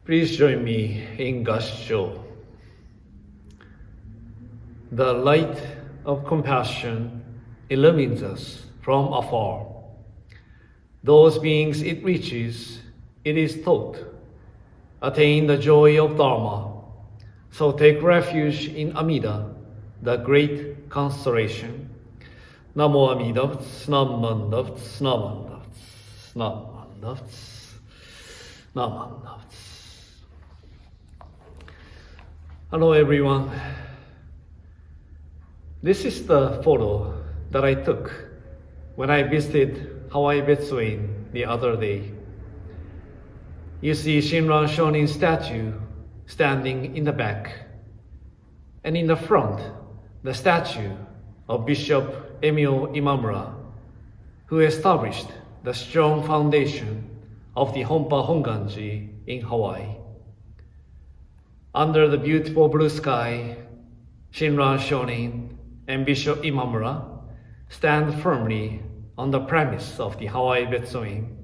Please join me in Gassho. The light of compassion illumines us from afar. Those beings it reaches, it is taught, attain the joy of Dharma. So take refuge in Amida, the great constellation. Namo Amida Butsu, Namo Amida Butsu, Namo Amida Butsu, Namo Amida Butsu, Namo Amida Butsu. Hello everyone. This is the photo that I took when I visited Hawaii Betsuin the other day. You see Shinran Shonin's statue standing in the back, and in the front, the statue of Bishop Emio Imamura, who established the strong foundation of the Honpa Hongwanji in Hawaii. Under the beautiful blue sky, Shinran Shonin and Bishop Imamura stand firmly on the premise of the Hawaii Betsuin,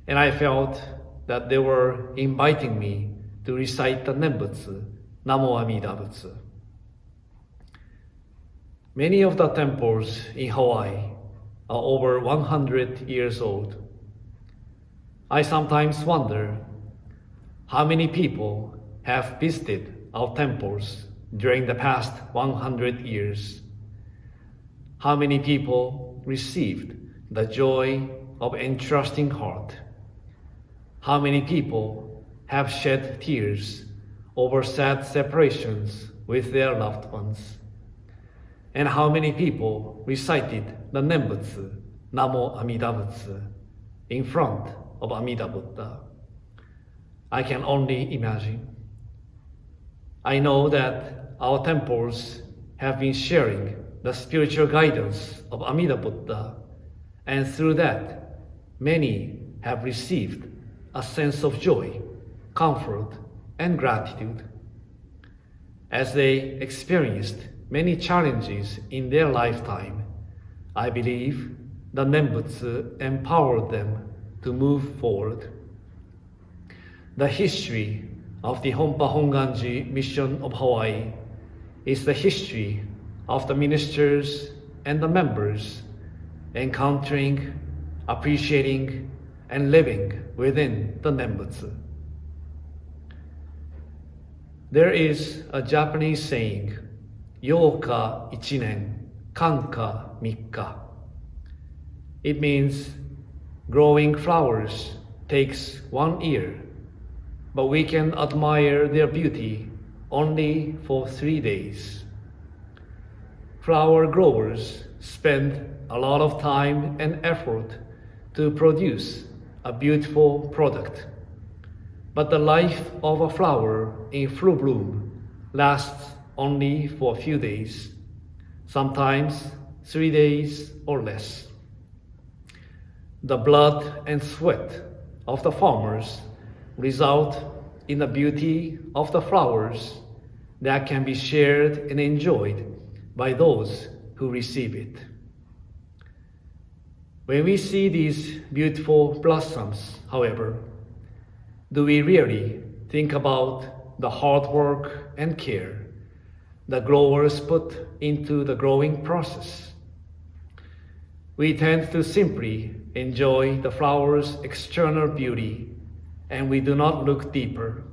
and I felt that they were inviting me to recite the nembutsu, Namo Amida Butsu. Many of the temples in Hawaii are over 100 years old. I sometimes wonder how many people have visited our temples during the past 100 years. How many people received the joy of entrusting heart? How many people have shed tears over sad separations with their loved ones? And how many people recited the nembutsu, Namo Amida Butsu, in front of Amida Buddha? I can only imagine. I know that our temples have been sharing the spiritual guidance of Amida Buddha, and through that, many have received a sense of joy, comfort, and gratitude. As they experienced many challenges in their lifetime, I believe the nembutsu empowered them to move forward. The history of the Honpa Hongwanji mission of Hawaii is the history of the ministers and the members encountering, appreciating, and living within the nembutsu. There is a Japanese saying, Yoka ichinen, kanka mikka. It means growing flowers takes 1 year, but we can admire their beauty only for 3 days. Flower growers spend a lot of time and effort to produce a beautiful product, but the life of a flower in full bloom lasts only for a few days, sometimes 3 days or less. The blood and sweat of the farmers result in the beauty of the flowers that can be shared and enjoyed by those who receive it. When we see these beautiful blossoms, however, do we really think about the hard work and care the growers put into the growing process? We tend to simply enjoy the flower's external beauty, and we do not look deeper.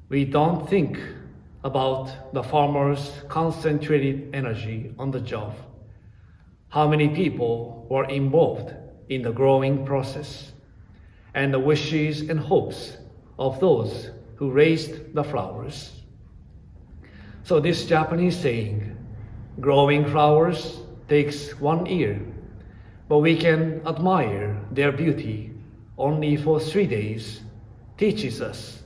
We don't think about the farmer's concentrated energy on the job, how many people were involved in the growing process, and the wishes and hopes of those who raised the flowers. So this Japanese saying, growing flowers takes 1 year, but we can admire their beauty only for 3 days, teaches us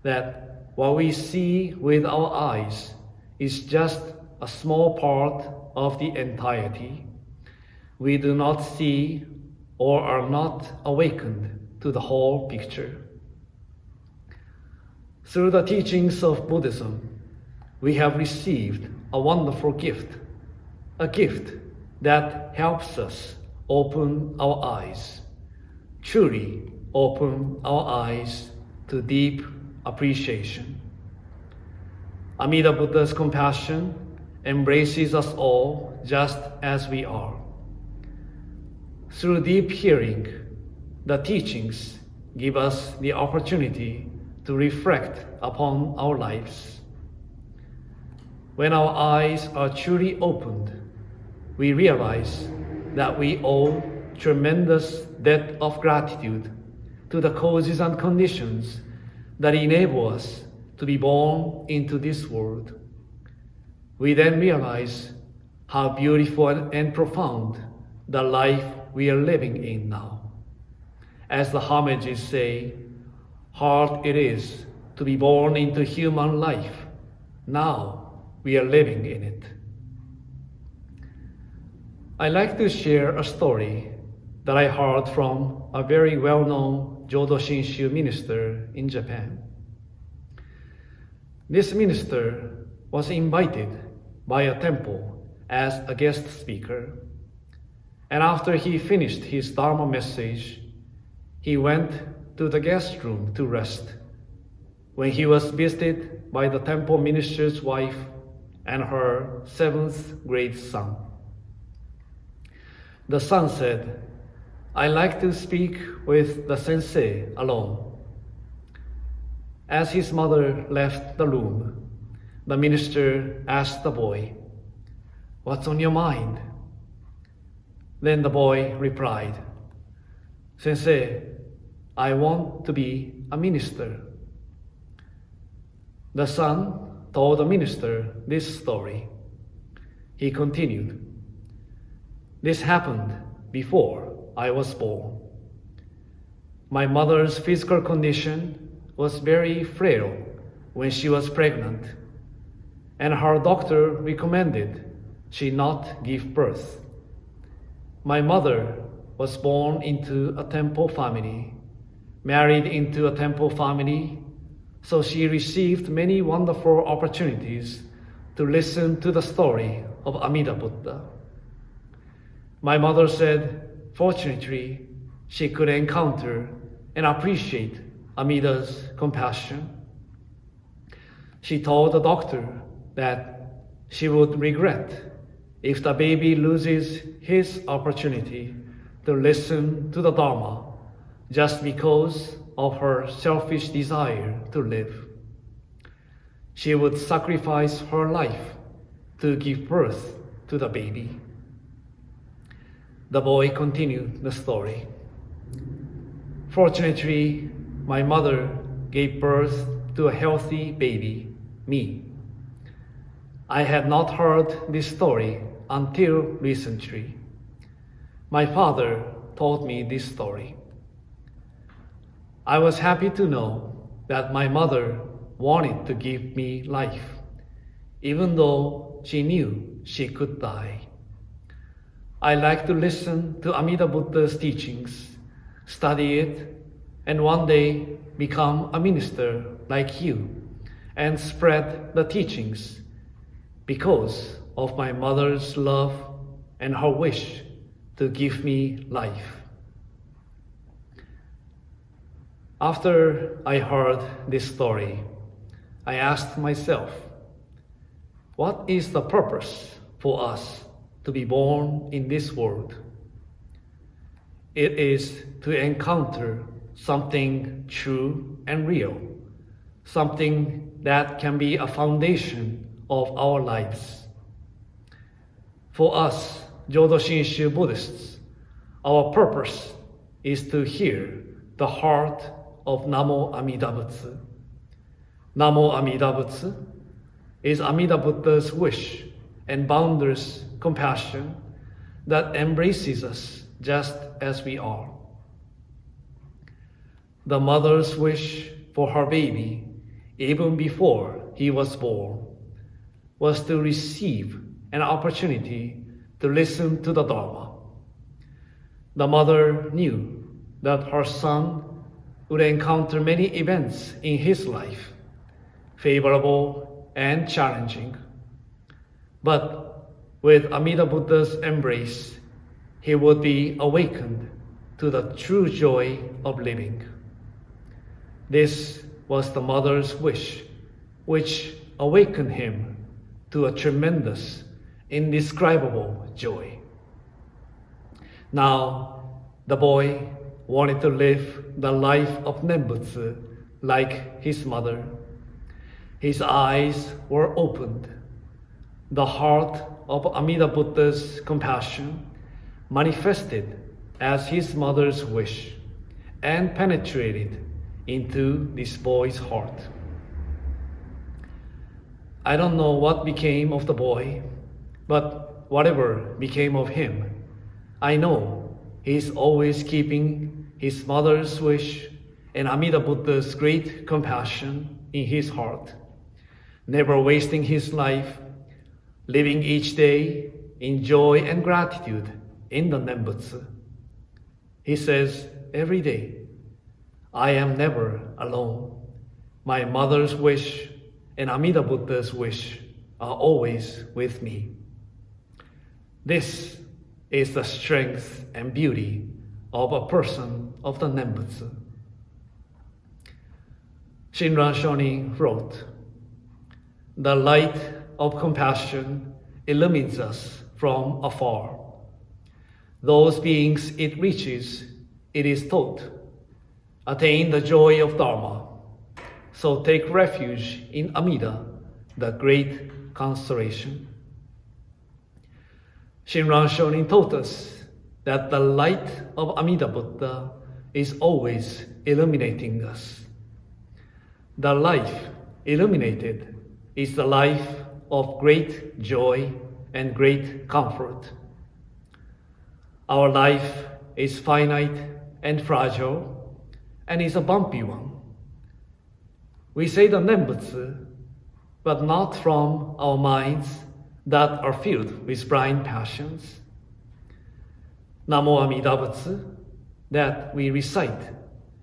that what we see with our eyes is just a small part of the entirety. We do not see or are not awakened to the whole picture. Through the teachings of Buddhism, we have received a wonderful gift, a gift that helps us open our eyes, truly open our eyes to deep appreciation. Amida Buddha's compassion embraces us all just as we are. Through deep hearing, the teachings give us the opportunity to reflect upon our lives. When our eyes are truly opened, we realize that we owe tremendous debt of gratitude to the causes and conditions that enable us to be born into this world. We then realize how beautiful and profound the life we are living in now. As the homages say, hard it is to be born into human life. Now we are living in it. I like to share a story that I heard from a very well-known Jodo Shinshu minister in Japan. This minister was invited by a temple as a guest speaker, and after he finished his Dharma message, he went to the guest room to rest when he was visited by the temple minister's wife and her 7th grade son. The son said, "I like to speak with the sensei alone." As his mother left the room, the minister asked the boy, "What's on your mind?" Then the boy replied, "Sensei, I want to be a minister." The son told the minister this story. He continued, "This happened before I was born. My mother's physical condition was very frail when she was pregnant, and her doctor recommended she not give birth. My mother was born into a temple family, married into a temple family, so she received many wonderful opportunities to listen to the story of Amida Buddha. My mother said, fortunately, she could encounter and appreciate Amida's compassion. She told the doctor that she would regret if the baby loses his opportunity to listen to the Dharma just because of her selfish desire to live. She would sacrifice her life to give birth to the baby. The boy continued the story. Fortunately, my mother gave birth to a healthy baby, me. I had not heard this story until recently. My father told me this story. I was happy to know that my mother wanted to give me life, even though she knew she could die. I like to listen to Amida Buddha's teachings, study it, and one day become a minister like you and spread the teachings because of my mother's love and her wish to give me life. After I heard this story, I asked myself, what is the purpose for us to be born in this world? It is to encounter something true and real, something that can be a foundation of our lives. For us, Jodo Shinshu Buddhists, our purpose is to hear the heart of Namo Amida Butsu. Namo Amida Butsu is Amida Buddha's wish and boundless compassion that embraces us just as we are. The mother's wish for her baby, even before he was born, was to receive an opportunity to listen to the Dharma. The mother knew that her son would encounter many events in his life, favorable and challenging. But with Amida Buddha's embrace, he would be awakened to the true joy of living. This was the mother's wish, which awakened him to a tremendous, indescribable joy. Now, the boy wanted to live the life of nembutsu like his mother. His eyes were opened. The heart of Amida Buddha's compassion manifested as his mother's wish and penetrated into this boy's heart. I don't know what became of the boy, but whatever became of him, I know he's always keeping his mother's wish and Amida Buddha's great compassion in his heart, never wasting his life, living each day in joy and gratitude in the nembutsu. He says every day, I am never alone. My mother's wish and Amida Buddha's wish are always with me. This is the strength and beauty of a person of the nembutsu. Shinran Shonin wrote, "The light of compassion illumines us from afar. Those beings it reaches, it is taught, attain the joy of Dharma. So take refuge in Amida, the great consolation." Shinran Shonin taught us that the light of Amida Buddha is always illuminating us. The life illuminated is the life of great joy and great comfort. Our life is finite and fragile and is a bumpy one. We say the nembutsu, but not from our minds that are filled with blind passions. Namo Amida Butsu that we recite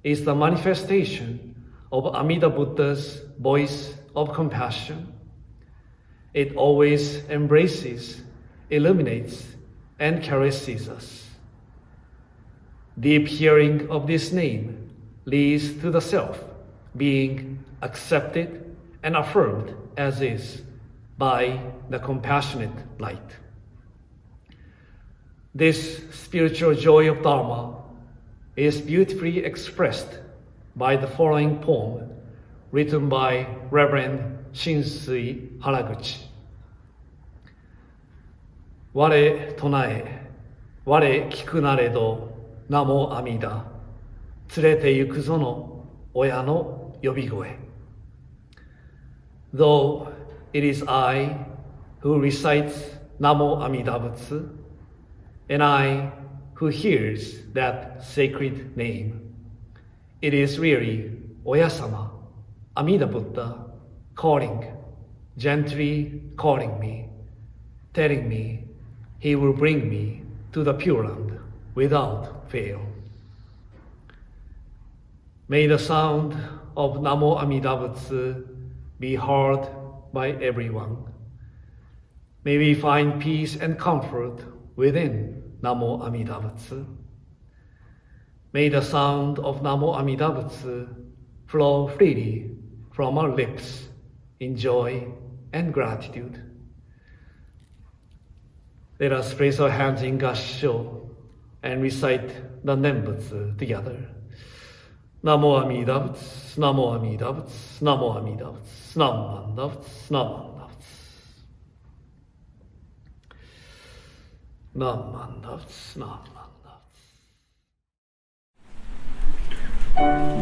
is the manifestation of Amida Buddha's voice of compassion. It always embraces, illuminates, and caresses us. Deep hearing of this name leads to the self being accepted and affirmed as is by the compassionate light. This spiritual joy of Dharma is beautifully expressed by the following poem written by Reverend Shinsui Haraguchi. 我唱え、我聞くなれど、ナモ阿弥陀、連れて行くぞの親の呼び声。Though it is I who recites Namo Amida Butsu, and I who hears that sacred name, it is really Oyasama, Amida Buddha, calling, gently calling me, telling me he will bring me to the Pure Land without fail. May the sound of Namo Amida Butsu be heard by everyone. May we find peace and comfort within Namo Amida Butsu. May the sound of Namo Amida Butsu flow freely from our lips in joy and gratitude. Let us place our hands in gassho and recite the nembutsu together. Namo Amida Butsu, Namo Amida Butsu, Namo Amida Butsu, Namo Amida Butsu, Namo Amida Butsu, Namo Amida Butsu, Namo Amida Butsu.